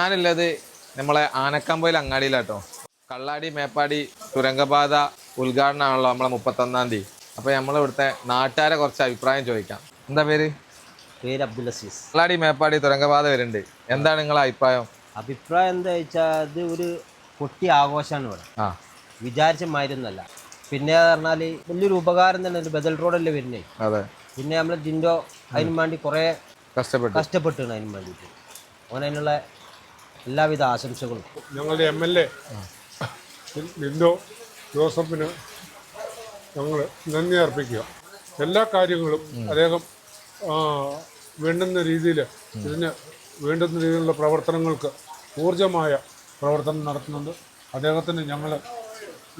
ഞാനുള്ളത് നമ്മളെ ആനക്കമ്പയിൽ അങ്ങാടിയിലാട്ടോ. കള്ളാടി മേപ്പാടി തുരങ്കപാത ഉദ്ഘാടനമാണല്ലോ നമ്മളെ 31-ാം തീയതി. അപ്പോൾ നമ്മളിവിടുത്തെ നാട്ടുകാരെ കുറച്ച് അഭിപ്രായം ചോദിക്കാം. എന്താ പേര്? അബ്ദുൽ അസീസ്. കള്ളാടി മേപ്പാടി തുരങ്കപാത വരുന്നുണ്ട്, എന്താണ് നിങ്ങളെ അഭിപ്രായം? അഭിപ്രായം എന്താ വെച്ചാൽ അത് ഒരു പൊട്ടി ആഘോഷമാണ് ഇവിടെ. വിചാരിച്ച മാതിരിയൊന്നുമല്ല. പിന്നെ പറഞ്ഞാൽ വലിയൊരു ഉപകാരം തന്നെ. ഒരു ബദൽ റോഡല്ലേ വരുന്നേ. അതെ. പിന്നെ നമ്മൾ ജിൻഡോ അതിന് വേണ്ടി കുറേ കഷ്ടപ്പെട്ടാണ് അതിന് വേണ്ടിയിട്ട്. അതിനുള്ള എല്ലാവിധ ആശംസകളും. ഞങ്ങളുടെ MLA ജിൻഡോ ജോസഫിന് ഞങ്ങൾ നന്ദി അർപ്പിക്കുക. എല്ലാ കാര്യങ്ങളും അദ്ദേഹം വേണ്ടുന്ന രീതിയിൽ വേണ്ടുന്ന രീതിയിലുള്ള പ്രവർത്തനങ്ങൾക്ക് ഊർജ്ജമായ പ്രവർത്തനം നടത്തുന്നുണ്ട്. അദ്ദേഹത്തിന് ഞങ്ങൾ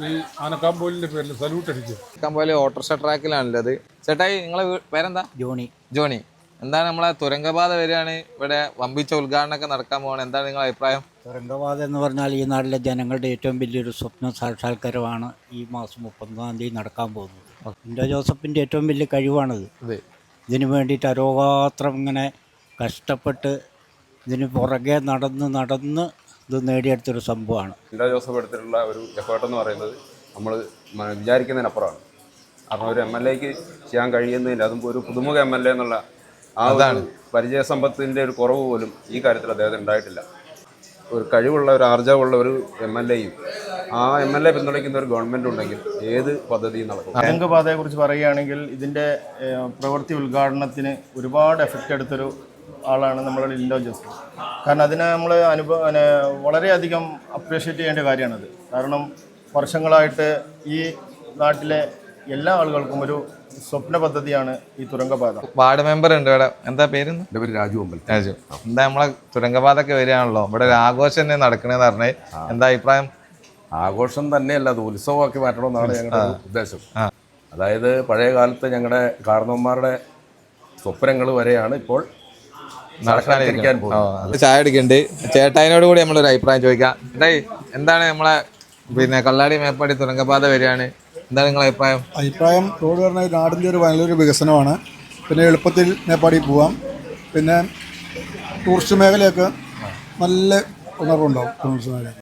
ഈ ആനക്കാമ്പോലിൻ്റെ പേരിൽ സല്യൂട്ട് അടിക്കുക. ആനക്കാമ്പോല് ഓട്ടോറിക്ഷ ട്രാക്കിലാണുള്ളത്. ചേട്ടായി, നിങ്ങളെ പേരെന്താ? ജോണി. എന്താണ് നമ്മളെ തുരങ്കപാത വരികയാണ്, ഇവിടെ വമ്പിച്ച ഉദ്ഘാടനമൊക്കെ നടക്കാൻ പോവാണ്, എന്താണ് നിങ്ങളുടെ അഭിപ്രായം? തുരങ്കപാത എന്ന് പറഞ്ഞാൽ ഈ നാട്ടിലെ ജനങ്ങളുടെ ഏറ്റവും വലിയൊരു സ്വപ്ന സാക്ഷാത്കാരമാണ് ഈ മാസം 31-ാം തീയതി നടക്കാൻ പോകുന്നത്. ജിൻഡോ ജോസഫിൻ്റെ ഏറ്റവും വലിയ കഴിവാണിത്. ഇതിനു വേണ്ടിയിട്ട് അരോഗാത്രം ഇങ്ങനെ കഷ്ടപ്പെട്ട് ഇതിന് പുറകെ നടന്ന് ഇത് നേടിയെടുത്തൊരു സംഭവമാണ്. ജിൻഡോ ജോസഫ് എടുത്തിട്ടുള്ള ഒരു എഫേർട്ട് എന്ന് പറയുന്നത് നമ്മൾ വിചാരിക്കുന്നതിനപ്പുറമാണ്. കാരണം ഒരു MLAക്ക് ചെയ്യാൻ കഴിയുന്നതിൽ, അതും ഒരു പുതുമുഖ MLA എന്നുള്ള ആ ഒരു പരിചയസമ്പത്തിൻ്റെ ഒരു കുറവ് പോലും ഈ കാര്യത്തിൽ അദ്ദേഹത്തിന് ഉണ്ടായിട്ടില്ല. ഒരു കഴിവുള്ള, ഒരു ആർജവമുള്ള ഒരു MLAയും ആ MLA പിന്തുണയ്ക്കുന്ന ഒരു ഗവൺമെൻറ് ഉണ്ടെങ്കിൽ ഏത് പദ്ധതിയും നടക്കും. തുരങ്കപാതയെക്കുറിച്ച് പറയുകയാണെങ്കിൽ ഇതിൻ്റെ പ്രവൃത്തി ഉദ്ഘാടനത്തിന് ഒരുപാട് എഫക്റ്റ് എടുത്തൊരു ആളാണ് നമ്മളുടെ ജിൻഡോ ജോസഫ്. കാരണം അതിനെ നമ്മൾ വളരെയധികം അപ്രീഷിയേറ്റ് ചെയ്യേണ്ട കാര്യമാണത്. കാരണം വർഷങ്ങളായിട്ട് ഈ നാട്ടിലെ എല്ലാ ആളുകൾക്കും ഒരു സ്വപ്ന പദ്ധതിയാണ് ഈ തുരങ്കപാത. വാർഡ് മെമ്പർ ഉണ്ട് ഇവിടെ, എന്താ പേര്? എൻ്റെ പേര് രാജു. എന്താ നമ്മളെ തുരങ്കപാതൊക്കെ വരികയാണല്ലോ, ഇവിടെ ഒരു ആഘോഷം തന്നെ നടക്കണേന്ന് പറഞ്ഞേ, എന്താ അഭിപ്രായം? ആഘോഷം തന്നെയല്ല, അത് ഉത്സവമാക്കി മാറ്റണമെന്നാണ് ഞങ്ങളുടെ ഉദ്ദേശം. അതായത് പഴയ കാലത്ത് ഞങ്ങളുടെ കാരണവന്മാരുടെ സ്വപ്നങ്ങൾ വരെയാണ് ഇപ്പോൾ നടക്കാനിരിക്കാൻ പോകുന്നത്. ചായ അടിക്കുന്നുണ്ട്. ചേട്ടായിനോട് കൂടി നമ്മളൊരു അഭിപ്രായം ചോദിക്കാം. എന്താണ് നമ്മളെ കള്ളാടി മേപ്പാടി തുരങ്കപാത വരികയാണ്, എന്താണ് നിങ്ങളുടെ അഭിപ്രായം? റോഡ് പറഞ്ഞാൽ നാടിൻ്റെ ഒരു നല്ലൊരു വികസനമാണ്. പിന്നെ എളുപ്പത്തിൽ മേപ്പാടി പോവാം. പിന്നെ ടൂറിസ്റ്റ് മേഖലയൊക്കെ നല്ല ഉണർവുണ്ടാവും. ടൂറിസ്റ്റ് മേഖല